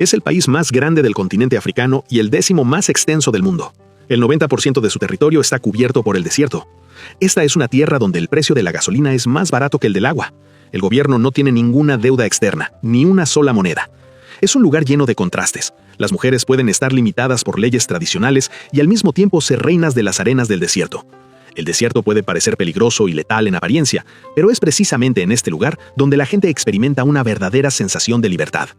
Es el país más grande del continente africano y el 10º más extenso del mundo. El 90% de su territorio está cubierto por el desierto. Esta es una tierra donde el precio de la gasolina es más barato que el del agua. El gobierno no tiene ninguna deuda externa, ni una sola moneda. Es un lugar lleno de contrastes. Las mujeres pueden estar limitadas por leyes tradicionales y al mismo tiempo ser reinas de las arenas del desierto. El desierto puede parecer peligroso y letal en apariencia, pero es precisamente en este lugar donde la gente experimenta una verdadera sensación de libertad.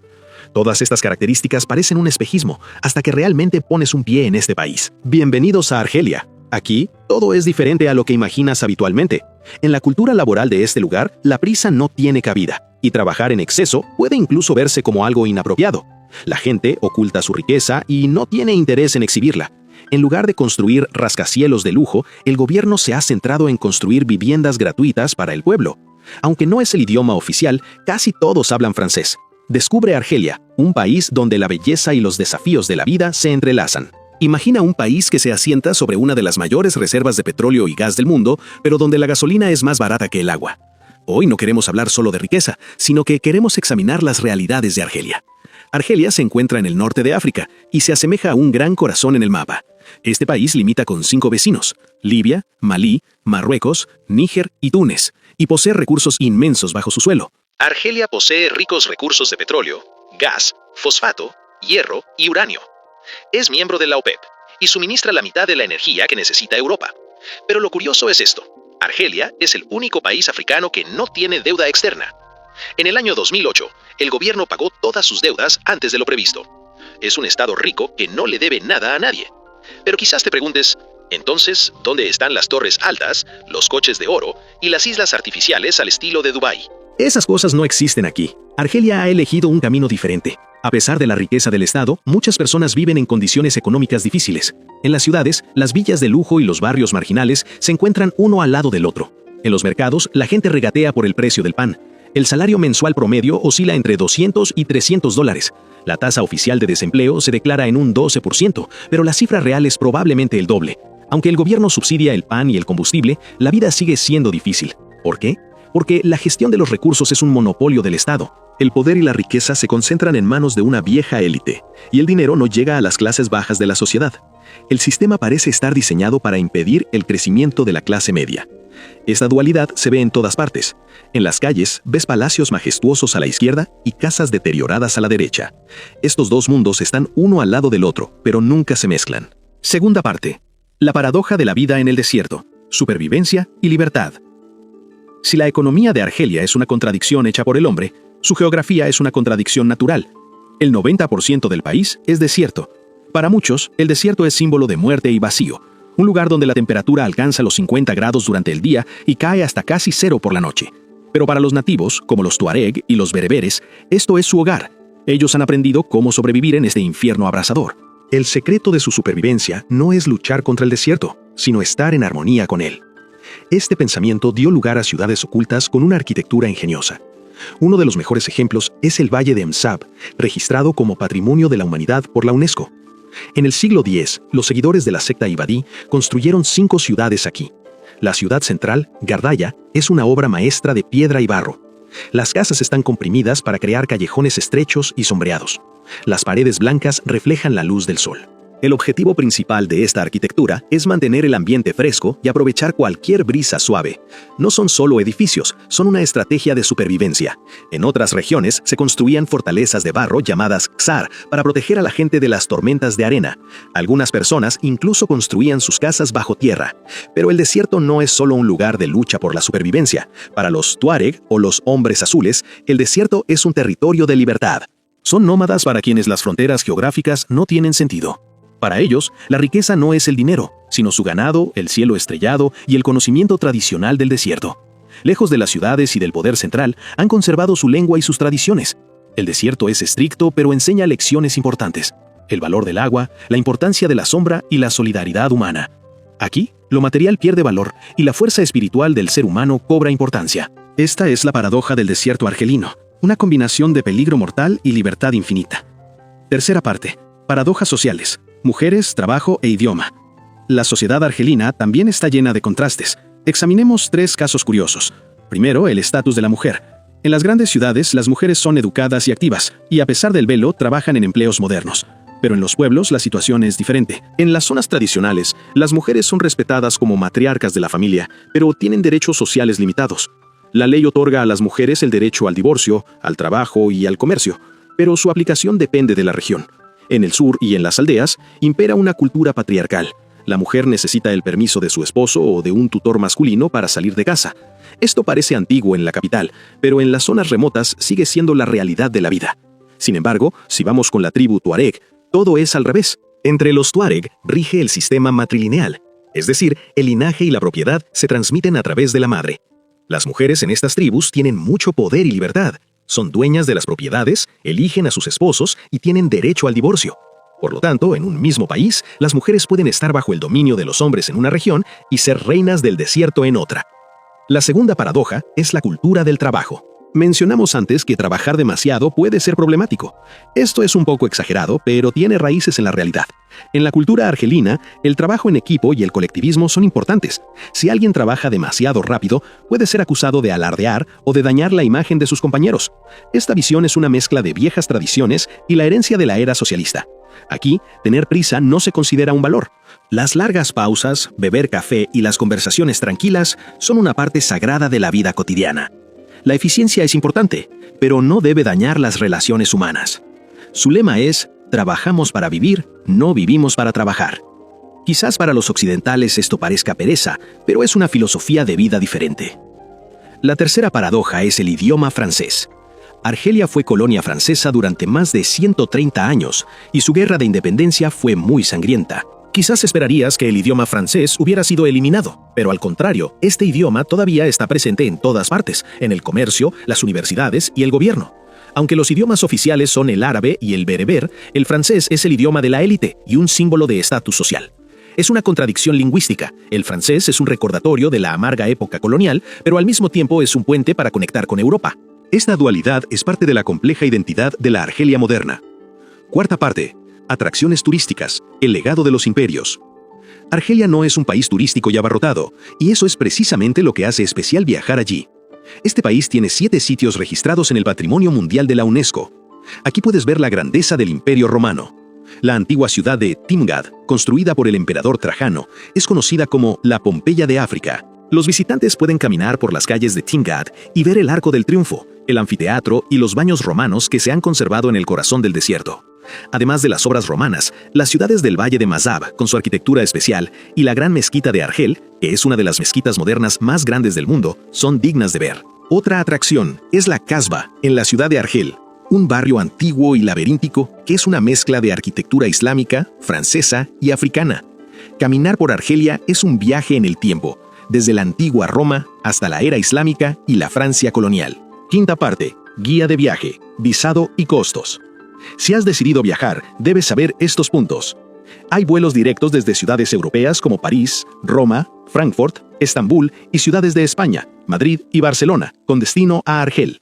Todas estas características parecen un espejismo hasta que realmente pones un pie en este país. Bienvenidos a Argelia. Aquí, todo es diferente a lo que imaginas habitualmente. En la cultura laboral de este lugar, la prisa no tiene cabida, y trabajar en exceso puede incluso verse como algo inapropiado. La gente oculta su riqueza y no tiene interés en exhibirla. En lugar de construir rascacielos de lujo, el gobierno se ha centrado en construir viviendas gratuitas para el pueblo. Aunque no es el idioma oficial, casi todos hablan francés. Descubre Argelia, un país donde la belleza y los desafíos de la vida se entrelazan. Imagina un país que se asienta sobre una de las mayores reservas de petróleo y gas del mundo, pero donde la gasolina es más barata que el agua. Hoy no queremos hablar solo de riqueza, sino que queremos examinar las realidades de Argelia. Argelia se encuentra en el norte de África y se asemeja a un gran corazón en el mapa. Este país limita con 5 vecinos: Libia, Malí, Marruecos, Níger y Túnez, y posee recursos inmensos bajo su suelo. Argelia posee ricos recursos de petróleo, gas, fosfato, hierro y uranio. Es miembro de la OPEP y suministra la mitad de la energía que necesita Europa. Pero lo curioso es esto: Argelia es el único país africano que no tiene deuda externa. En el año 2008, el gobierno pagó todas sus deudas antes de lo previsto. Es un estado rico que no le debe nada a nadie. Pero quizás te preguntes, entonces, ¿dónde están las torres altas, los coches de oro y las islas artificiales al estilo de Dubái? Esas cosas no existen aquí. Argelia ha elegido un camino diferente. A pesar de la riqueza del estado, muchas personas viven en condiciones económicas difíciles. En las ciudades, las villas de lujo y los barrios marginales se encuentran uno al lado del otro. En los mercados, la gente regatea por el precio del pan. El salario mensual promedio oscila entre $200 y $300. La tasa oficial de desempleo se declara en un 12%, pero la cifra real es probablemente el doble. Aunque el gobierno subsidia el pan y el combustible, la vida sigue siendo difícil. ¿Por qué? Porque la gestión de los recursos es un monopolio del Estado. El poder y la riqueza se concentran en manos de una vieja élite, y el dinero no llega a las clases bajas de la sociedad. El sistema parece estar diseñado para impedir el crecimiento de la clase media. Esta dualidad se ve en todas partes. En las calles ves palacios majestuosos a la izquierda y casas deterioradas a la derecha. Estos dos mundos están uno al lado del otro, pero nunca se mezclan. Segunda parte. La paradoja de la vida en el desierto. Supervivencia y libertad. Si la economía de Argelia es una contradicción hecha por el hombre, su geografía es una contradicción natural. El 90% del país es desierto. Para muchos, el desierto es símbolo de muerte y vacío. Un lugar donde la temperatura alcanza los 50 grados durante el día y cae hasta casi 0 por la noche. Pero para los nativos, como los tuareg y los bereberes, esto es su hogar. Ellos han aprendido cómo sobrevivir en este infierno abrasador. El secreto de su supervivencia no es luchar contra el desierto, sino estar en armonía con él. Este pensamiento dio lugar a ciudades ocultas con una arquitectura ingeniosa. Uno de los mejores ejemplos es el Valle de Msab, registrado como Patrimonio de la Humanidad por la UNESCO. En el siglo X, los seguidores de la secta Ibadí construyeron 5 ciudades aquí. La ciudad central, Gardaya, es una obra maestra de piedra y barro. Las casas están comprimidas para crear callejones estrechos y sombreados. Las paredes blancas reflejan la luz del sol. El objetivo principal de esta arquitectura es mantener el ambiente fresco y aprovechar cualquier brisa suave. No son solo edificios, son una estrategia de supervivencia. En otras regiones se construían fortalezas de barro llamadas Ksar para proteger a la gente de las tormentas de arena. Algunas personas incluso construían sus casas bajo tierra. Pero el desierto no es solo un lugar de lucha por la supervivencia. Para los Tuareg o los hombres azules, el desierto es un territorio de libertad. Son nómadas para quienes las fronteras geográficas no tienen sentido. Para ellos, la riqueza no es el dinero, sino su ganado, el cielo estrellado y el conocimiento tradicional del desierto. Lejos de las ciudades y del poder central, han conservado su lengua y sus tradiciones. El desierto es estricto, pero enseña lecciones importantes: el valor del agua, la importancia de la sombra y la solidaridad humana. Aquí, lo material pierde valor y la fuerza espiritual del ser humano cobra importancia. Esta es la paradoja del desierto argelino, una combinación de peligro mortal y libertad infinita. Tercera parte. Paradojas sociales. Mujeres, trabajo e idioma. La sociedad argelina también está llena de contrastes. Examinemos 3 casos curiosos. Primero, el estatus de la mujer. En las grandes ciudades, las mujeres son educadas y activas, y a pesar del velo, trabajan en empleos modernos. Pero en los pueblos la situación es diferente. En las zonas tradicionales, las mujeres son respetadas como matriarcas de la familia, pero tienen derechos sociales limitados. La ley otorga a las mujeres el derecho al divorcio, al trabajo y al comercio, pero su aplicación depende de la región. En el sur y en las aldeas, impera una cultura patriarcal. La mujer necesita el permiso de su esposo o de un tutor masculino para salir de casa. Esto parece antiguo en la capital, pero en las zonas remotas sigue siendo la realidad de la vida. Sin embargo, si vamos con la tribu Tuareg, todo es al revés. Entre los Tuareg rige el sistema matrilineal, es decir, el linaje y la propiedad se transmiten a través de la madre. Las mujeres en estas tribus tienen mucho poder y libertad. Son dueñas de las propiedades, eligen a sus esposos y tienen derecho al divorcio. Por lo tanto, en un mismo país, las mujeres pueden estar bajo el dominio de los hombres en una región y ser reinas del desierto en otra. La segunda paradoja es la cultura del trabajo. Mencionamos antes que trabajar demasiado puede ser problemático. Esto es un poco exagerado, pero tiene raíces en la realidad. En la cultura argelina, el trabajo en equipo y el colectivismo son importantes. Si alguien trabaja demasiado rápido, puede ser acusado de alardear o de dañar la imagen de sus compañeros. Esta visión es una mezcla de viejas tradiciones y la herencia de la era socialista. Aquí, tener prisa no se considera un valor. Las largas pausas, beber café y las conversaciones tranquilas son una parte sagrada de la vida cotidiana. La eficiencia es importante, pero no debe dañar las relaciones humanas. Su lema es: trabajamos para vivir, no vivimos para trabajar. Quizás para los occidentales esto parezca pereza, pero es una filosofía de vida diferente. La tercera paradoja es el idioma francés. Argelia fue colonia francesa durante más de 130 años y su guerra de independencia fue muy sangrienta. Quizás esperarías que el idioma francés hubiera sido eliminado, pero al contrario, este idioma todavía está presente en todas partes, en el comercio, las universidades y el gobierno. Aunque los idiomas oficiales son el árabe y el bereber, el francés es el idioma de la élite y un símbolo de estatus social. Es una contradicción lingüística. El francés es un recordatorio de la amarga época colonial, pero al mismo tiempo es un puente para conectar con Europa. Esta dualidad es parte de la compleja identidad de la Argelia moderna. Cuarta parte. Atracciones turísticas, el legado de los imperios. Argelia no es un país turístico y abarrotado, y eso es precisamente lo que hace especial viajar allí. Este país tiene 7 sitios registrados en el Patrimonio Mundial de la UNESCO. Aquí puedes ver la grandeza del Imperio Romano. La antigua ciudad de Timgad, construida por el emperador Trajano, es conocida como la Pompeya de África. Los visitantes pueden caminar por las calles de Timgad y ver el Arco del Triunfo, el anfiteatro y los baños romanos que se han conservado en el corazón del desierto. Además de las obras romanas, las ciudades del Valle de Mazab, con su arquitectura especial, y la gran mezquita de Argel, que es una de las mezquitas modernas más grandes del mundo, son dignas de ver. Otra atracción es la Casbah, en la ciudad de Argel, un barrio antiguo y laberíntico que es una mezcla de arquitectura islámica, francesa y africana. Caminar por Argelia es un viaje en el tiempo, desde la antigua Roma hasta la era islámica y la Francia colonial. Quinta parte, guía de viaje, visado y costos. Si has decidido viajar, debes saber estos puntos. Hay vuelos directos desde ciudades europeas como París, Roma, Frankfurt, Estambul y ciudades de España, Madrid y Barcelona, con destino a Argel.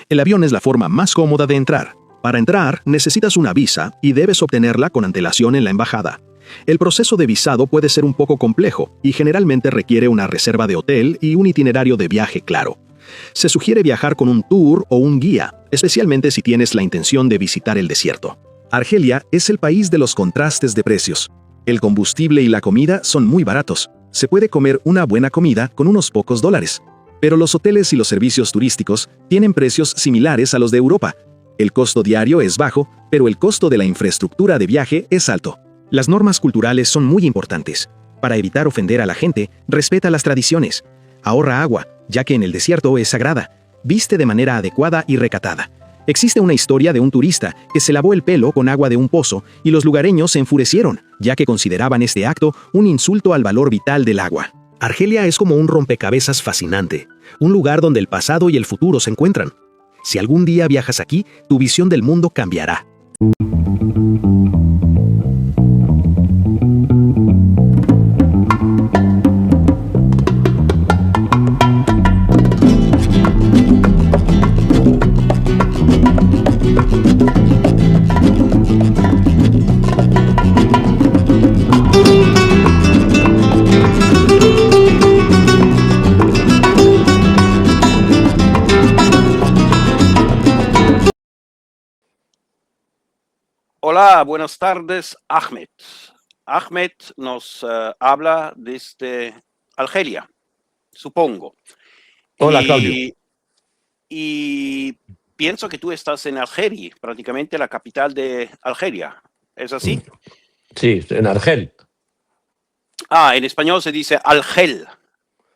El avión es la forma más cómoda de entrar. Para entrar, necesitas una visa y debes obtenerla con antelación en la embajada. El proceso de visado puede ser un poco complejo y generalmente requiere una reserva de hotel y un itinerario de viaje claro. Se sugiere viajar con un tour o un guía, especialmente si tienes la intención de visitar el desierto. Argelia es el país de los contrastes de precios. El combustible y la comida son muy baratos. Se puede comer una buena comida con unos pocos dólares. Pero los hoteles y los servicios turísticos tienen precios similares a los de Europa. El costo diario es bajo, pero el costo de la infraestructura de viaje es alto. Las normas culturales son muy importantes. Para evitar ofender a la gente, respeta las tradiciones. Ahorra agua, ya que en el desierto es sagrada. Viste de manera adecuada y recatada. Existe una historia de un turista que se lavó el pelo con agua de un pozo y los lugareños se enfurecieron, ya que consideraban este acto un insulto al valor vital del agua. Argelia es como un rompecabezas fascinante, un lugar donde el pasado y el futuro se encuentran. Si algún día viajas aquí, tu visión del mundo cambiará. Hola, buenas tardes, Ahmed. Ahmed nos habla desde Argelia, supongo. Hola, Claudio. Y pienso que tú estás en Algeria, prácticamente la capital de Algeria. ¿Es así? Sí, en Argel. Ah, en español se dice Algel.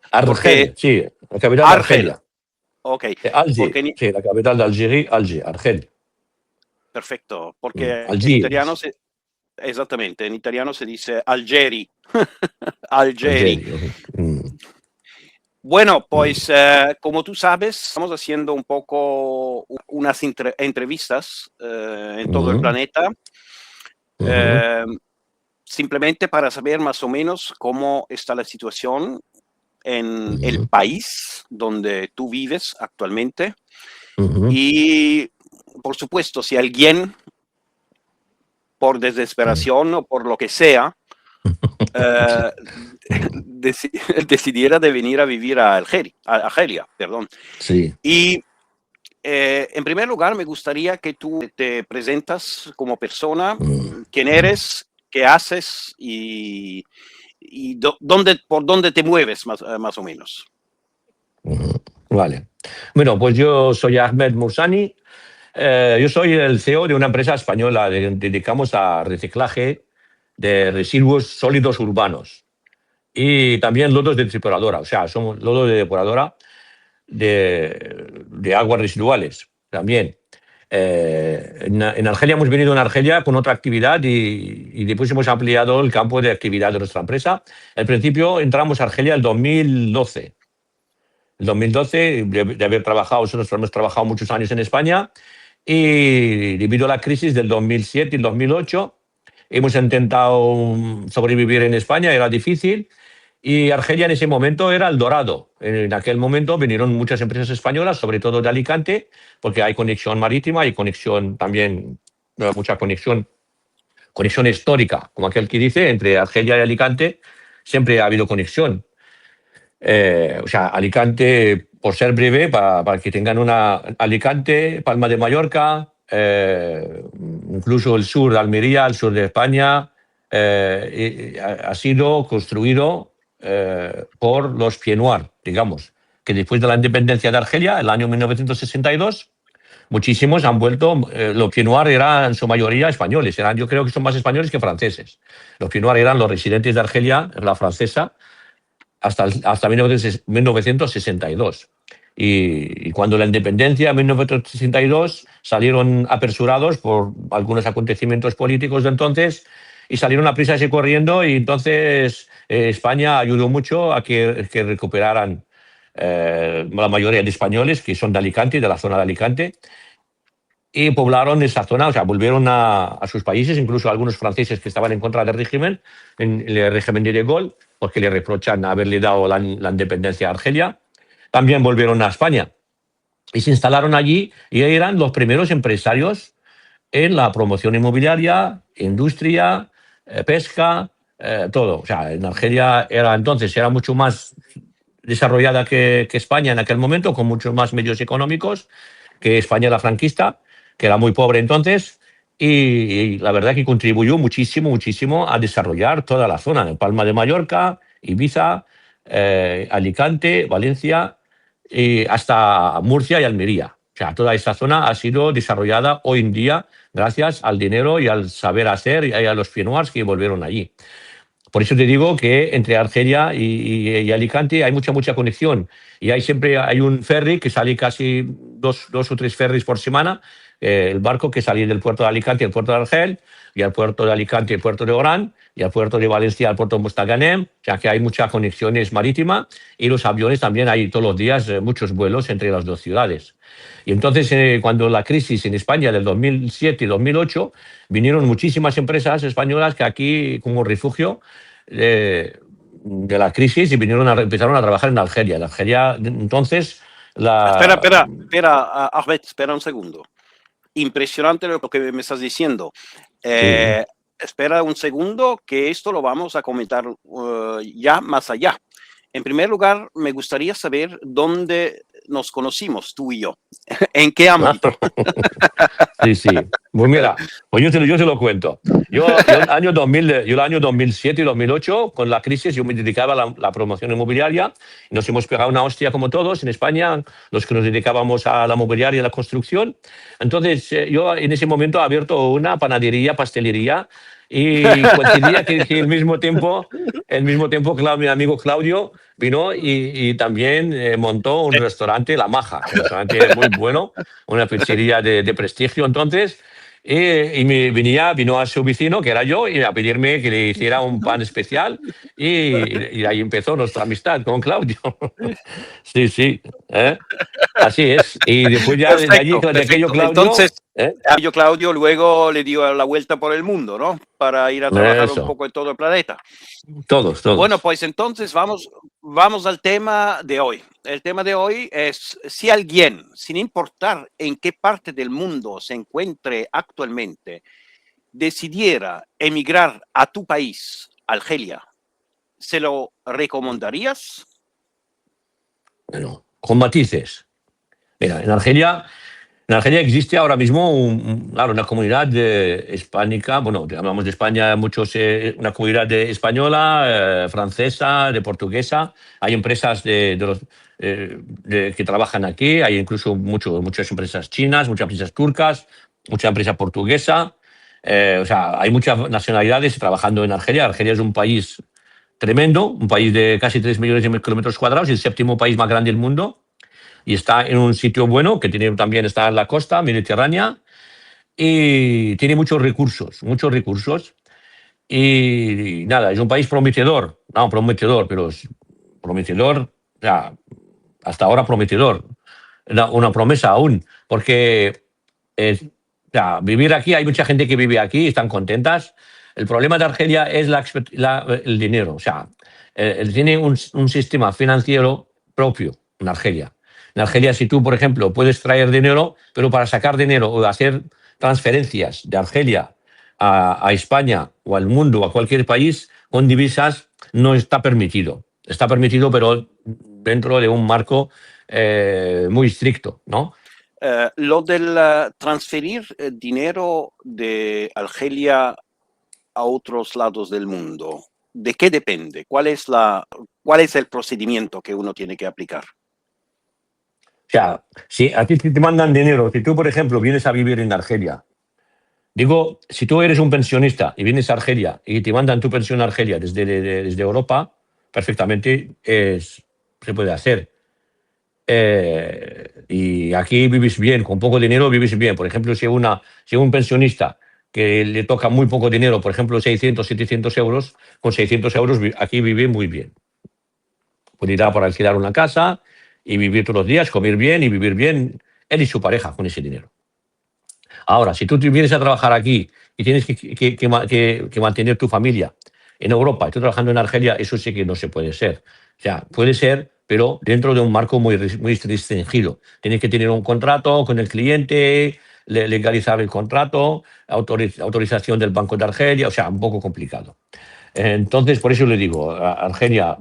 Argel, sí, la capital de Argel. Argelia. Ok. Alger, sí, la capital de Algeria, Alger, Argel. Perfecto, porque en italiano Algiers. exactamente, en italiano se dice Algeri. Algeri. Algeria. Bueno, pues como tú sabes, estamos haciendo un poco unas entrevistas en todo el planeta, simplemente para saber más o menos cómo está la situación en el país donde tú vives actualmente. Y, por supuesto, si alguien, por desesperación o por lo que sea, decidiera de venir a vivir a Argelia, perdón. Sí. Y en primer lugar, me gustaría que tú te presentas como persona, quién eres, qué haces y por dónde te mueves más o menos. Vale. Bueno, pues yo soy Ahmed Moussani. Yo soy el CEO de una empresa española que dedicamos a reciclaje de residuos sólidos urbanos y también lodos de tripuradora. O sea, somos lodos de depuradora de aguas residuales también. En Argelia hemos venido en Argelia con otra actividad y después hemos ampliado el campo de actividad de nuestra empresa. Al principio entramos a Argelia el 2012. El 2012, de haber trabajado, nosotros hemos trabajado muchos años en España y debido a la crisis del 2007 y 2008 hemos intentado sobrevivir en España, era difícil. Y Argelia en ese momento era el dorado. En aquel momento vinieron muchas empresas españolas, sobre todo de Alicante, porque hay conexión marítima, hay conexión también, mucha conexión histórica, como aquel que dice, entre Argelia y Alicante siempre ha habido conexión. O sea, Alicante, por ser breve, para que tengan una Alicante, Palma de Mallorca, incluso el sur de Almería, el sur de España, ha sido construido por los Pieds Noirs, digamos, que después de la independencia de Argelia, el año 1962, muchísimos han vuelto. Los Pieds Noirs eran en su mayoría españoles, yo creo que son más españoles que franceses. Los Pieds Noirs eran los residentes de Argelia, la francesa, hasta 1962. Y cuando la independencia, en 1962, salieron apresurados por algunos acontecimientos políticos de entonces y salieron a prisa y corriendo, y entonces España ayudó mucho a que recuperaran la mayoría de españoles que son de Alicante, de la zona de Alicante, y poblaron esa zona, o sea, volvieron a sus países, incluso algunos franceses que estaban en contra del régimen, en el régimen de Gaulle, porque le reprochan haberle dado la independencia a Argelia. También volvieron a España y se instalaron allí y eran los primeros empresarios en la promoción inmobiliaria, industria, pesca, todo. O sea, en Argelia era mucho más desarrollada que España en aquel momento, con muchos más medios económicos que España la franquista, que era muy pobre entonces, y la verdad que contribuyó muchísimo, muchísimo a desarrollar toda la zona, de Palma de Mallorca, Ibiza, Alicante, Valencia, y hasta Murcia y Almería. O sea, toda esa zona ha sido desarrollada hoy en día gracias al dinero y al saber hacer y a los Pieds Noirs que volvieron allí. Por eso te digo que entre Argelia y Alicante hay mucha conexión. Y siempre hay un ferry que sale casi dos o tres ferries por semana. El barco que sale del puerto de Alicante al puerto de Argel, y al puerto de Alicante al puerto de Orán, y al puerto de Valencia al puerto de Mostaganem. O sea que hay muchas conexiones marítimas, y los aviones también hay todos los días muchos vuelos entre las dos ciudades. Y entonces, cuando la crisis en España del 2007 y 2008, vinieron muchísimas empresas españolas que aquí, como refugio de la crisis, y empezaron a trabajar en Argelia. En Argelia, entonces, Espera, Ahmed, espera un segundo. Impresionante lo que me estás diciendo. Sí. Espera un segundo, que esto lo vamos a comentar ya más allá. En primer lugar, me gustaría saber dónde nos conocimos, tú y yo. ¿En qué ámbito? Sí, sí. Pues mira, pues yo te lo cuento. El año 2007 y 2008, con la crisis, yo me dedicaba a la promoción inmobiliaria. Nos hemos pegado una hostia como todos en España, los que nos dedicábamos a la mobiliaria y a la construcción. Entonces, yo en ese momento he abierto una panadería, pastelería, y coincidía que el mismo tiempo, mi amigo Claudio vino y también montó un restaurante, La Maja, un restaurante muy bueno, una pizzería de prestigio entonces. Vino a su vecino, que era yo, y a pedirme que le hiciera un pan especial. Y ahí empezó nuestra amistad con Claudio. Sí, sí. ¿Eh? Así es. Y después ya de allí, Perfecto, de aquello, perfecto. Claudio. Entonces, yo, Claudio, luego le dio la vuelta por el mundo, ¿no? Para ir a trabajar un Eso. poco en todo el planeta. Todos, Bueno, todos. pues entonces vamos al tema de hoy. El tema de hoy es si alguien, sin importar en qué parte del mundo se encuentre actualmente, decidiera emigrar a tu país, Argelia, ¿se lo recomendarías? Bueno, con matices. Mira, en Argelia existe ahora mismo claro, una comunidad hispánica, bueno, hablamos de España, una comunidad española, francesa, de portuguesa. Hay empresas que trabajan aquí, hay incluso muchas empresas chinas, muchas empresas turcas, mucha empresa portuguesa. O sea, hay muchas nacionalidades trabajando en Argelia. Argelia es un país tremendo, un país de casi 3 millones de kilómetros cuadrados, el séptimo país más grande del mundo, y está en un sitio bueno, que también está en la costa mediterránea, y tiene muchos recursos, muchos recursos. Y nada, es un país prometedor, no, prometedor, pero es prometedor, o sea, hasta ahora prometedor, una promesa aún, porque o sea, vivir aquí, hay mucha gente que vive aquí, están contentas. El problema de Argelia es el dinero, o sea, tiene un sistema financiero propio en Argelia. En Argelia, si tú, por ejemplo, puedes traer dinero, pero para sacar dinero o hacer transferencias de Argelia a España o al mundo o a cualquier país con divisas, no está permitido. Está permitido, pero dentro de un marco muy estricto, ¿no? Lo del transferir dinero de Argelia a otros lados del mundo, ¿de qué depende? ¿Cuál es el procedimiento que uno tiene que aplicar? O sea, si a ti te mandan dinero, si tú, por ejemplo, vienes a vivir en Argelia, digo, si tú eres un pensionista y vienes a Argelia y te mandan tu pensión a Argelia desde Europa, perfectamente se puede hacer. Y aquí vives bien, con poco dinero vives bien. Por ejemplo, si un pensionista que le toca muy poco dinero, por ejemplo, 600, 700 euros, con 600 euros aquí vive muy bien. Puede ir a por alquilar una casa y vivir todos los días, comer bien y vivir bien él y su pareja con ese dinero. Ahora, si tú vienes a trabajar aquí y tienes que mantener tu familia en Europa y tú trabajando en Argelia, eso sí que no se puede ser. O sea, puede ser, pero dentro de un marco muy restringido. Tienes que tener un contrato con el cliente, legalizar el contrato, autorización del Banco de Argelia, o sea, un poco complicado. Entonces, por eso le digo, Argelia,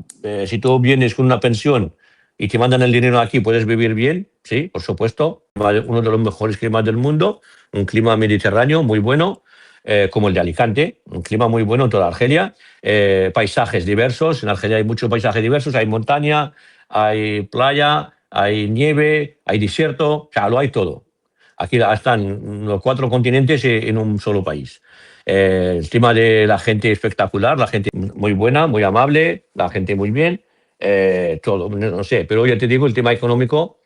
si tú vienes con una pensión y te mandan el dinero aquí, ¿puedes vivir bien? Sí, por supuesto. Uno de los mejores climas del mundo, un clima mediterráneo muy bueno, como el de Alicante, un clima muy bueno en toda Argelia, paisajes diversos. En Argelia hay muchos paisajes diversos, hay montaña, hay playa, hay nieve, hay desierto, o sea, lo hay todo. Aquí están los 4 continentes en un solo país. El tema de la gente espectacular, la gente muy buena, muy amable, la gente muy bien, todo, no sé, pero ya te digo, el tema económico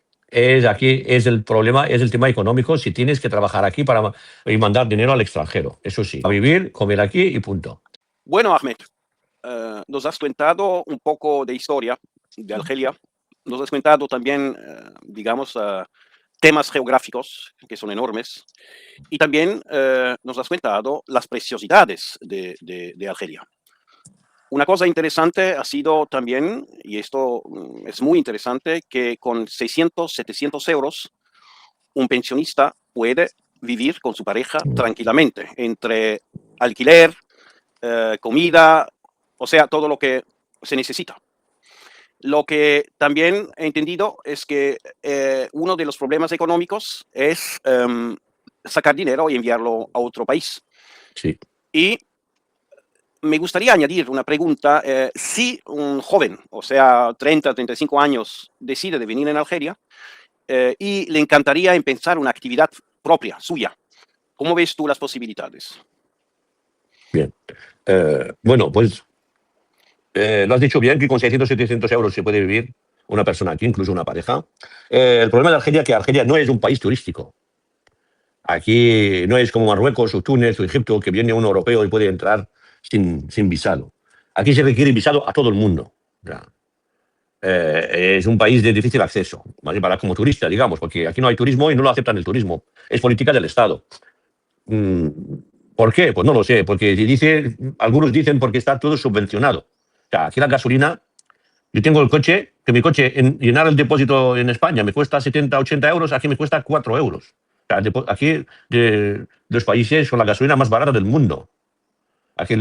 aquí es el problema, es el tema económico, si tienes que trabajar aquí y mandar dinero al extranjero, eso sí, a vivir, comer aquí y punto. Bueno, Ahmed, nos has contado un poco de historia de Argelia, nos has contado también, digamos, temas geográficos que son enormes, y también nos has contado las preciosidades de Argelia. Una cosa interesante ha sido también, y esto es muy interesante, que con 600, 700 euros, un pensionista puede vivir con su pareja tranquilamente, entre alquiler, comida, o sea, todo lo que se necesita. Lo que también he entendido es que uno de los problemas económicos es sacar dinero y enviarlo a otro país. Sí. Y me gustaría añadir una pregunta. Si un joven, o sea, 30, 35 años, decide de venir en Algeria y le encantaría empezar una actividad propia, suya, ¿cómo ves tú las posibilidades? Bien. Bueno, pues lo has dicho bien, que con 600, 700 euros se puede vivir una persona aquí, incluso una pareja. El problema de Argelia es que Argelia no es un país turístico. Aquí no es como Marruecos o Túnez o Egipto, que viene un europeo y puede entrar sin visado. Aquí se requiere visado a todo el mundo. O sea, es un país de difícil acceso, ¿vale? Para como turista, digamos, porque aquí no hay turismo y no lo aceptan el turismo. Es política del Estado. ¿Por qué? Pues no lo sé, porque algunos dicen porque está todo subvencionado. O sea, aquí la gasolina, yo tengo el coche, que mi coche, llenar el depósito en España me cuesta 70, 80 euros, aquí me cuesta 4 euros. O sea, aquí, de los países con la gasolina más barata del mundo. Aquí,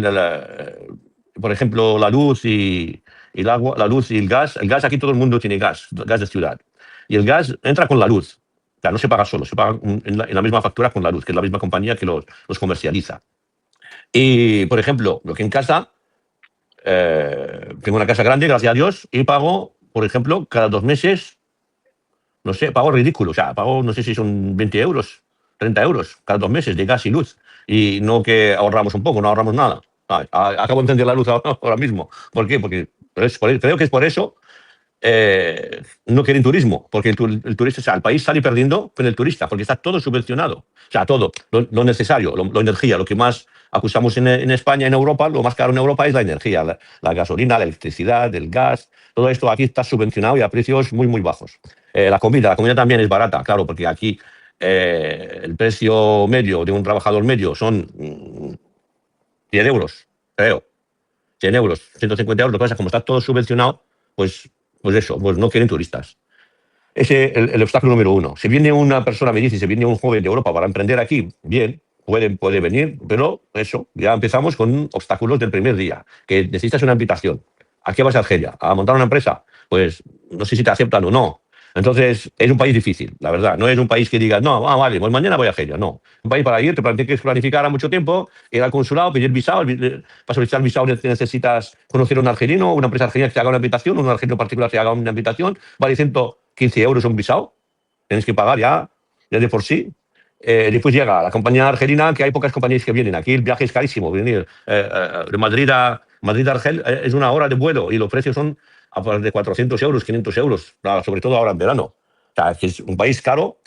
por ejemplo, la luz y el agua, la luz y el gas aquí todo el mundo tiene gas de ciudad. Y el gas entra con la luz. O sea, no se paga solo, se paga en la misma factura con la luz, que es la misma compañía que los comercializa. Y, por ejemplo, lo que en casa, tengo una casa grande, gracias a Dios, y pago, por ejemplo, cada 2 meses, no sé, pago ridículo. O sea, pago, no sé si son 20 euros, 30 euros cada 2 meses de gas y luz. Y no que ahorramos un poco, no ahorramos nada. Acabo de encender la luz ahora mismo. ¿Por qué? Porque creo que es por eso no quieren turismo, porque el turista, o sea, el país sale perdiendo con el turista, porque está todo subvencionado. O sea, todo, lo necesario, la energía, lo que más acusamos en España, en Europa, lo más caro en Europa es la energía, la gasolina, la electricidad, el gas, todo esto aquí está subvencionado y a precios muy, muy bajos. La comida también es barata, claro, porque aquí el precio medio de un trabajador medio son 100 euros, creo. 100 euros, 150 euros, lo que pasa es que como está todo subvencionado, pues eso, pues no quieren turistas. Ese es el obstáculo número uno. Si viene una persona, me dice, si viene un joven de Europa para emprender aquí, bien, puede venir, pero eso, ya empezamos con obstáculos del primer día, que necesitas una invitación. ¿A qué vas a Argelia? ¿A montar una empresa? Pues no sé si te aceptan o no. Entonces, es un país difícil, la verdad. No es un país que digas, no, vale, pues mañana voy a Argelia. No. Un país para ir, te tienes que planificar a mucho tiempo, ir al consulado, pedir visado. Para solicitar visado necesitas conocer a un argelino, una empresa argelina que te haga una invitación, un argelino particular que te haga una invitación. Vale 115 euros un visado. Tienes que pagar ya de por sí. Después llega la compañía argelina, que hay pocas compañías que vienen. Aquí el viaje es carísimo. Venir de Madrid a Argel es 1 hora de vuelo y los precios son de 400 euros, 500 euros, sobre todo ahora en verano. O sea, que es un país caro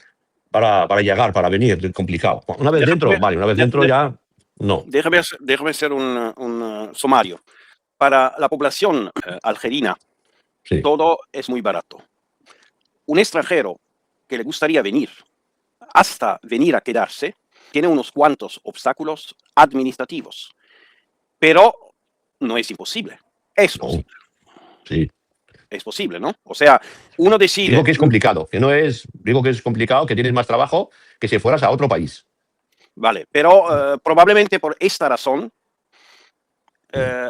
para llegar, para venir, complicado. Una vez dentro, vale, una vez dentro ya no. Déjame hacer un sumario. Para la población algerina, Sí. todo es muy barato. Un extranjero que le gustaría venir, hasta venir a quedarse, tiene unos cuantos obstáculos administrativos, pero no es imposible. Es posible. Sí. Es posible, ¿no? O sea, uno decide... Digo que es complicado, digo que es complicado, que tienes más trabajo que si fueras a otro país. Vale, pero probablemente por esta razón,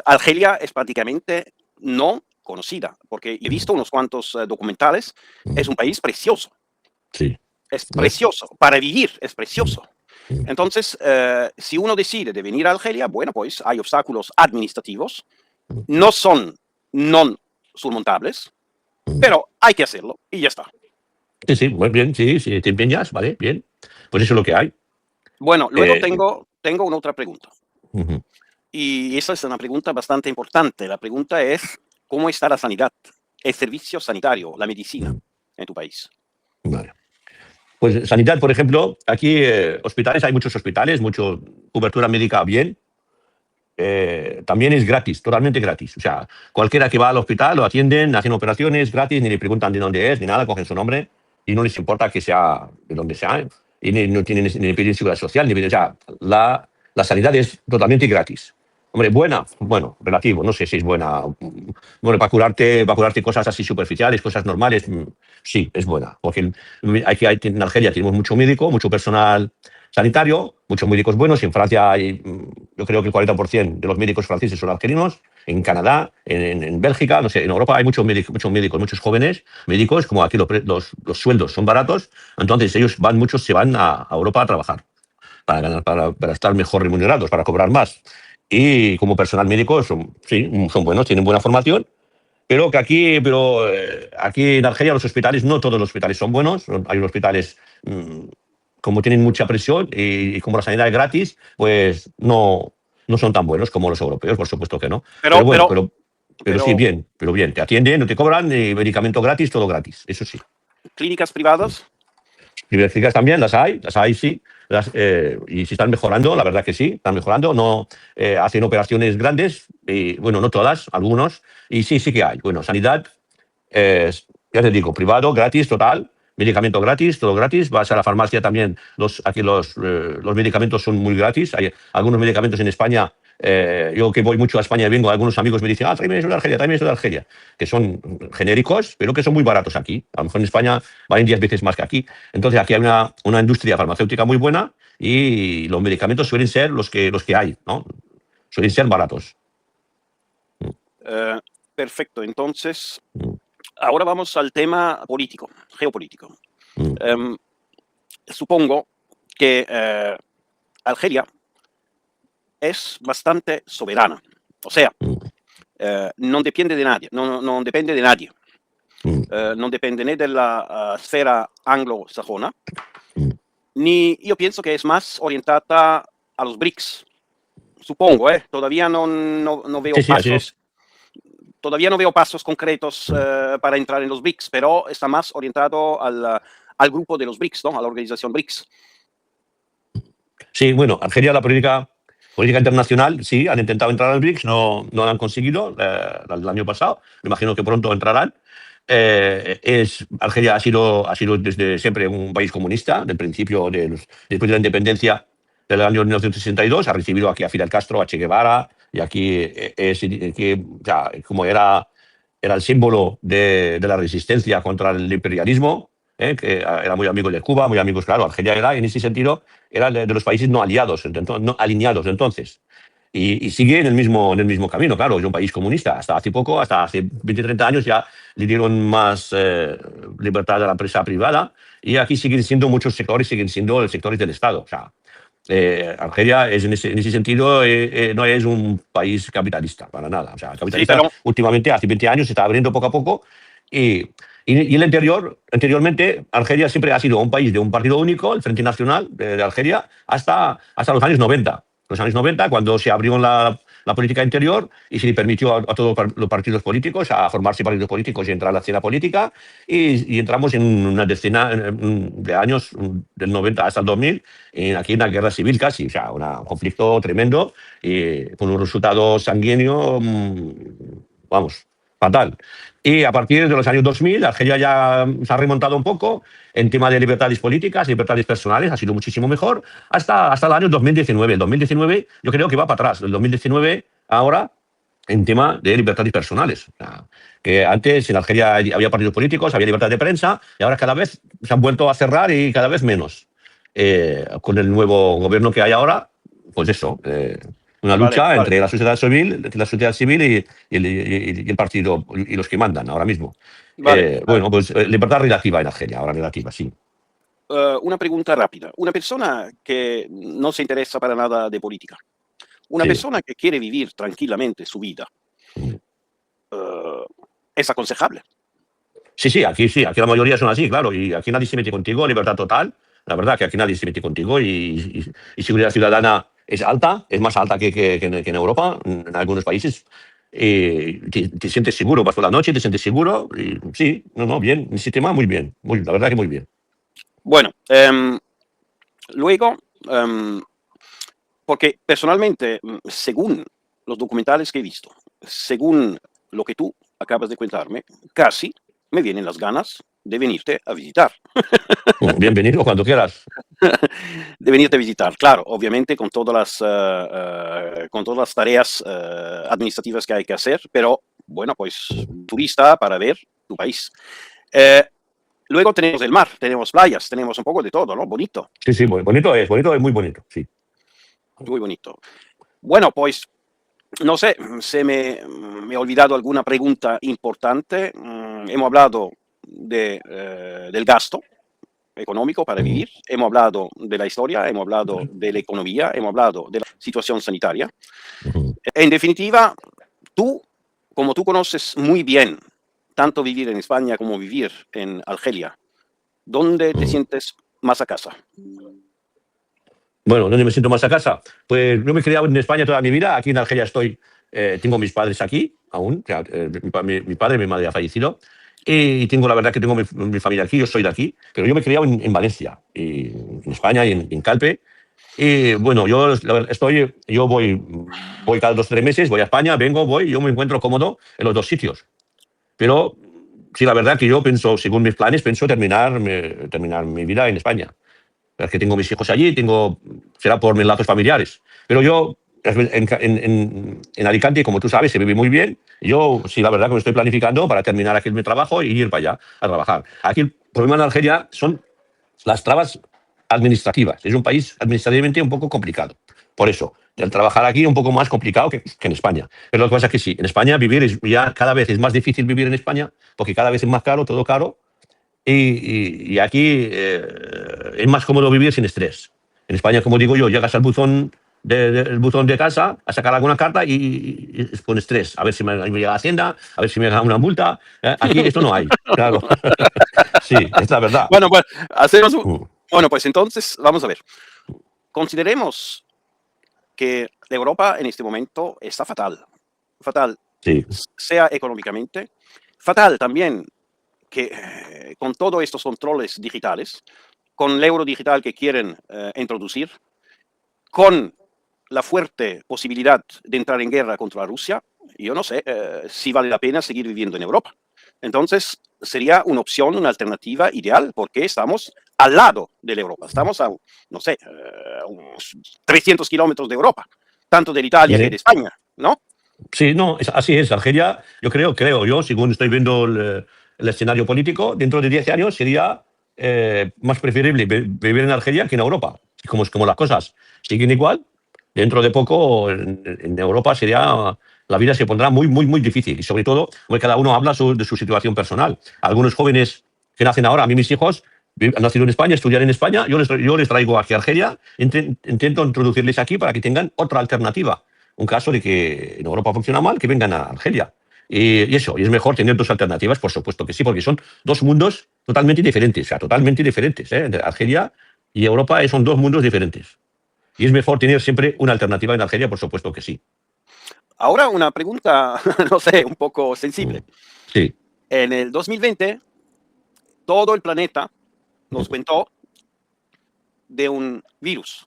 Argelia es prácticamente no conocida, porque he visto unos cuantos documentales. Es un país precioso. Sí. Es precioso. Para vivir es precioso. Entonces, si uno decide de venir a Argelia, bueno, pues hay obstáculos administrativos. No son non surmontables, pero hay que hacerlo y ya está. Sí, muy bien, sí, te empeñas, vale, bien. Pues eso es lo que hay. Bueno, luego tengo una otra pregunta. Uh-huh. Y esa es una pregunta bastante importante. La pregunta es, ¿cómo está la sanidad, el servicio sanitario, la medicina en tu país? Vale. Pues sanidad, por ejemplo, aquí hospitales, hay muchos hospitales, mucha cobertura médica bien. También es gratis, totalmente gratis. O sea, cualquiera que va al hospital lo atienden, hacen operaciones gratis, ni le preguntan de dónde es, ni nada, cogen su nombre y no les importa que sea de donde sea. Y no tienen ni piden seguridad social, ni piden, o sea, la sanidad es totalmente gratis. Hombre, buena, bueno, relativo, no sé si es buena. Bueno, para curarte cosas así superficiales, cosas normales, sí, es buena. Porque aquí en Argelia tenemos mucho médico, mucho personal sanitario, muchos médicos buenos, y en Francia hay yo creo que el 40% de los médicos franceses son argelinos, en Canadá, en Bélgica, no sé, en Europa hay muchos médicos, muchos jóvenes médicos, como aquí los sueldos son baratos, entonces muchos se van a Europa a trabajar para ganar, para estar mejor remunerados, para cobrar más. Y como personal médico sí, son buenos, tienen buena formación, pero aquí en Argelia los hospitales, no todos los hospitales son buenos, hay hospitales como tienen mucha presión y como la sanidad es gratis, pues no son tan buenos como los europeos, por supuesto que no. Pero bueno, pero sí, bien, pero bien, te atienden, no te cobran, medicamento gratis, todo gratis, eso sí. ¿Clínicas privadas? Clínicas también, las hay sí. Y si están mejorando, la verdad que sí, están mejorando. No hacen operaciones grandes, y, bueno, no todas, algunos, y sí que hay. Bueno, sanidad, ya te digo, privado, gratis, total, medicamento gratis, todo gratis. Vas a la farmacia también, aquí los medicamentos son muy gratis. Hay algunos medicamentos en España. Yo que voy mucho a España y vengo, algunos amigos me dicen, tráeme eso de Argelia, que son genéricos, pero que son muy baratos aquí. A lo mejor en España valen 10 veces más que aquí. Entonces aquí hay una industria farmacéutica muy buena y los medicamentos suelen ser los que hay, ¿no? Suelen ser baratos. Perfecto, entonces, ahora vamos al tema político, geopolítico. Supongo que Argelia es bastante soberana, o sea, non dipende di nadie, non dipende di nadie, non dipende né della sfera anglosajona, ni io penso che è más orientata a los BRICS. Supongo, todavía no veo pasos. Todavía no veo pasos concretos para entrar en los BRICS, pero está más orientado al grupo de los BRICS, ¿no? A la organización BRICS. Sí, bueno, Argelia, la política internacional, sí, han intentado entrar al BRICS, no lo han conseguido el año pasado. Me imagino que pronto entrarán. Argelia ha sido desde siempre un país comunista, del principio, después de la independencia del año 1962, ha recibido aquí a Fidel Castro, a Che Guevara, y aquí como era el símbolo de la resistencia contra el imperialismo, que era muy amigo de Cuba, muy amigos, claro, Argelia era, en ese sentido, era de los países no aliados, no alineados entonces. Y sigue en el mismo camino, claro, es un país comunista. Hasta hace poco, hasta hace 20, 30 años ya le dieron más libertad a la empresa privada y aquí siguen siendo muchos sectores, siguen siendo sectores del Estado. O sea, Argelia es en ese sentido no es un país capitalista, para nada. O sea, capitalista sí, últimamente, hace 20 años, se está abriendo poco a poco y anteriormente, Argelia siempre ha sido un país de un partido único, el Frente Nacional de Argelia, hasta los años 90. Los años 90, cuando se abrió la política interior y se le permitió a todos los partidos políticos a formarse partidos políticos y entrar a la escena política, y entramos en una decena de años, del 90 hasta el 2000, aquí en una guerra civil casi, o sea, un conflicto tremendo, y con un resultado sanguíneo, vamos, fatal. Y a partir de los años 2000, Argelia ya se ha remontado un poco en tema de libertades políticas, libertades personales, ha sido muchísimo mejor, hasta el año 2019. El 2019 yo creo que va para atrás. El 2019 ahora en tema de libertades personales. O sea, que antes en Argelia había partidos políticos, había libertad de prensa, y ahora cada vez se han vuelto a cerrar y cada vez menos. Con el nuevo gobierno que hay ahora, pues eso... una lucha entre la sociedad civil y el partido y los que mandan ahora mismo. Bueno, pues libertad relativa en Argelia, ahora relativa, sí. Una pregunta rápida. Una persona que no se interesa para nada de política, una persona que quiere vivir tranquilamente su vida, ¿es aconsejable? Sí, aquí la mayoría son así, claro, y aquí nadie se mete contigo, libertad total. La verdad que aquí nadie se mete contigo y seguridad ciudadana es alta, es más alta que en Europa, en algunos países. Te sientes seguro, vas por la noche, te sientes seguro. Y, sí, bien, el sistema muy bien, la verdad que muy bien. Bueno, luego, porque personalmente, según los documentales que he visto, según lo que tú acabas de contarme, casi me vienen las ganas de venirte a visitar. Bienvenido cuando quieras. De venirte a visitar, claro, obviamente con todas las tareas administrativas que hay que hacer, pero bueno, pues turista para ver tu país. Luego tenemos el mar, tenemos playas, tenemos un poco de todo, ¿no? Bonito. Sí, bonito es muy bonito, sí. Muy bonito. Bueno, pues no sé, me he olvidado alguna pregunta importante. Hemos hablado del gasto económico para vivir, hemos hablado de la historia, hemos hablado de la economía, hemos hablado de la situación sanitaria. En definitiva, como tú conoces muy bien tanto vivir en España como vivir en Argelia, ¿dónde te sientes más a casa? Bueno, ¿dónde me siento más a casa? Pues yo me he criado en España toda mi vida. Aquí en Argelia estoy, tengo mis padres aquí aún. O sea, mi padre y mi madre han fallecido. Y tengo, la verdad que tengo mi familia aquí, yo soy de aquí. Pero yo me he criado en Valencia, y en España y en Calpe. Y bueno, yo voy cada 2 o 3 meses, voy a España, vengo, voy, yo me encuentro cómodo en los dos sitios. Pero sí, la verdad que yo pienso, según mis planes, pienso terminar mi vida en España. Es que tengo mis hijos allí, será por mis lazos familiares. Pero yo, en Alicante, como tú sabes, se vive muy bien. Yo, sí, la verdad que me estoy planificando para terminar aquí mi trabajo y ir para allá a trabajar. Aquí el problema en Argelia son las trabas administrativas. Es un país administrativamente un poco complicado. Por eso, el trabajar aquí es un poco más complicado que en España. Pero lo que pasa es que sí, en España ya cada vez es más difícil vivir en España, porque cada vez es más caro, todo caro. Y aquí es más cómodo vivir sin estrés. En España, como digo yo, llegas al buzón el buzón de casa a sacar alguna carta y con estrés. A ver si me llega a Hacienda, a ver si me da una multa. Aquí esto no hay, claro. Sí, es la verdad. Bueno, pues bueno, pues entonces, vamos a ver. Consideremos que Europa en este momento está fatal. Fatal, Sí. sea económicamente. Fatal también que con todos estos controles digitales, con el euro digital que quieren introducir, con la fuerte posibilidad de entrar en guerra contra Rusia, yo no sé si vale la pena seguir viviendo en Europa. Entonces, sería una opción, una alternativa ideal, porque estamos al lado de la Europa. Estamos a, no sé, unos 300 kilómetros de Europa, tanto de Italia que de España, ¿no? Sí, no, así es. Argelia, yo creo, según estoy viendo el escenario político, dentro de 10 años sería más preferible vivir en Argelia que en Europa. Como las cosas siguen igual, dentro de poco en Europa la vida se pondrá muy, muy, muy difícil. Y sobre todo, cada uno habla de su situación personal. Algunos jóvenes que nacen ahora, a mí mis hijos han nacido en España, estudian en España, yo les traigo aquí a Argelia, intento introducirles aquí para que tengan otra alternativa. Un caso de que en Europa funciona mal, que vengan a Argelia. Y es mejor tener dos alternativas, por supuesto que sí, porque son dos mundos totalmente diferentes, o sea, totalmente diferentes. Argelia y Europa son dos mundos diferentes. Y es mejor tener siempre una alternativa en Argelia, por supuesto que sí. Ahora una pregunta, no sé, un poco sensible. Sí. En el 2020, todo el planeta nos contó de un virus.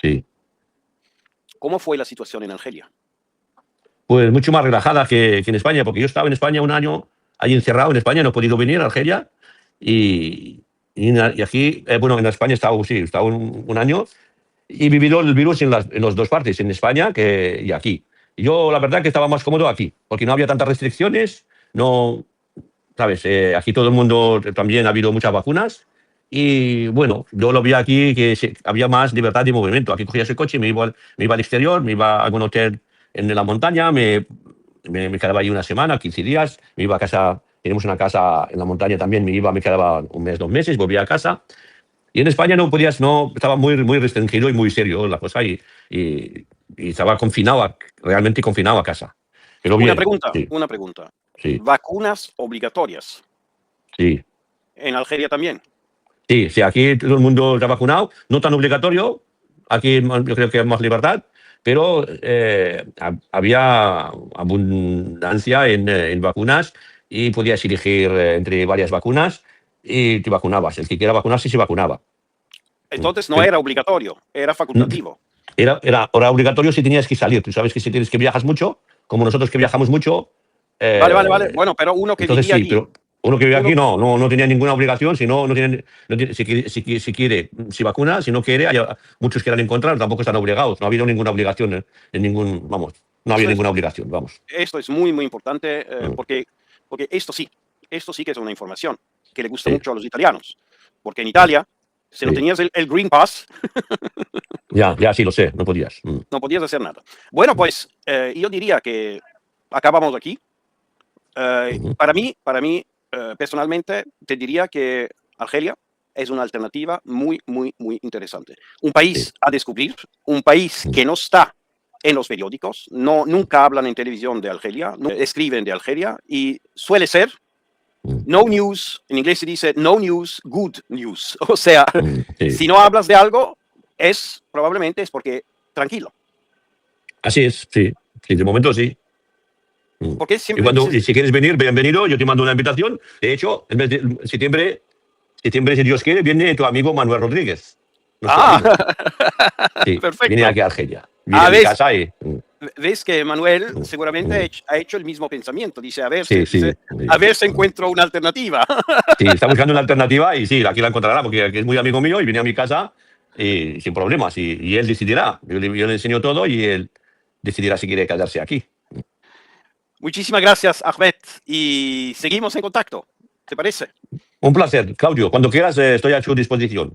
Sí. ¿Cómo fue la situación en Argelia? Pues mucho más relajada que en España, porque yo estaba en España un año, ahí encerrado en España, no he podido venir a Argelia. Y aquí, bueno, en España he estado un año y he vivido el virus en las dos partes, en España y aquí. Y yo, la verdad, que estaba más cómodo aquí, porque no había tantas restricciones, no, ¿sabes? Aquí todo el mundo, también ha habido muchas vacunas. Y bueno, yo lo vi aquí que había más libertad de movimiento. Aquí cogías el coche, me iba al exterior, me iba a algún hotel en la montaña, me quedaba ahí una semana, 15 días, me iba a casa, tenemos una casa en la montaña también, me quedaba un mes, 2 meses, volvía a casa. Y en España estaba muy, muy restringido y muy serio la cosa y estaba realmente confinado a casa. Pero Una bien, pregunta, sí, una pregunta. sí, ¿Vacunas obligatorias sí. en Argelia también? Sí, sí, aquí todo el mundo está vacunado, no tan obligatorio, aquí yo creo que hay más libertad, pero había abundancia en vacunas y podías elegir entre varias vacunas y te vacunabas. El que quiera vacunarse se vacunaba. Entonces no era obligatorio, era facultativo. Era obligatorio si tenías que salir. Tú sabes que si tienes que viajas mucho, como nosotros que viajamos mucho. Vale. Bueno, pero uno que Entonces vivía sí, allí. pero uno que vive aquí no tenía ninguna obligación. Si quiere, si vacuna, si no quiere, hay muchos que eran en contra, tampoco están obligados. No ha habido ninguna obligación no había ninguna obligación, vamos. Esto es muy, muy importante porque esto sí que es una información que le gusta mucho a los italianos. Porque en Italia Si no Sí. tenías el Green Pass, Ya, sí, lo sé, no podías. no podías hacer nada. Bueno, pues yo diría que acabamos aquí. Ujú. Para mí, personalmente, te diría que Argelia es una alternativa muy, muy, muy interesante. Un país Sí. a descubrir, un país Mm. que no está en los periódicos, no, nunca hablan en televisión de Argelia, no escriben de Argelia y suele ser no news, en inglés se dice no news, good news. O sea, Sí. si no hablas de algo, probablemente es porque tranquilo. Así es, sí. Sí, de momento sí. Porque Y siempre dices, y si quieres venir, bienvenido, yo te mando una invitación. De hecho, en mes de septiembre, si Dios quiere, viene tu amigo Manuel Rodríguez. Nuestro amigo. Sí, viene perfecto. aquí a Argelia. Viene a mi ¿Ves? casa y. Ves que Manuel Mm, seguramente mm. ha hecho el mismo pensamiento. Dice, Sí, sí. a ver si encuentro una alternativa. Sí, está buscando una alternativa y sí, aquí la encontrará porque aquí es muy amigo mío y viene a mi casa y sin problemas. Y él decidirá. Yo le enseño todo y él decidirá si quiere quedarse aquí. Muchísimas gracias, Ahmed. Y seguimos en contacto. ¿Te parece? Un placer, Claudio. Cuando quieras, estoy a su disposición.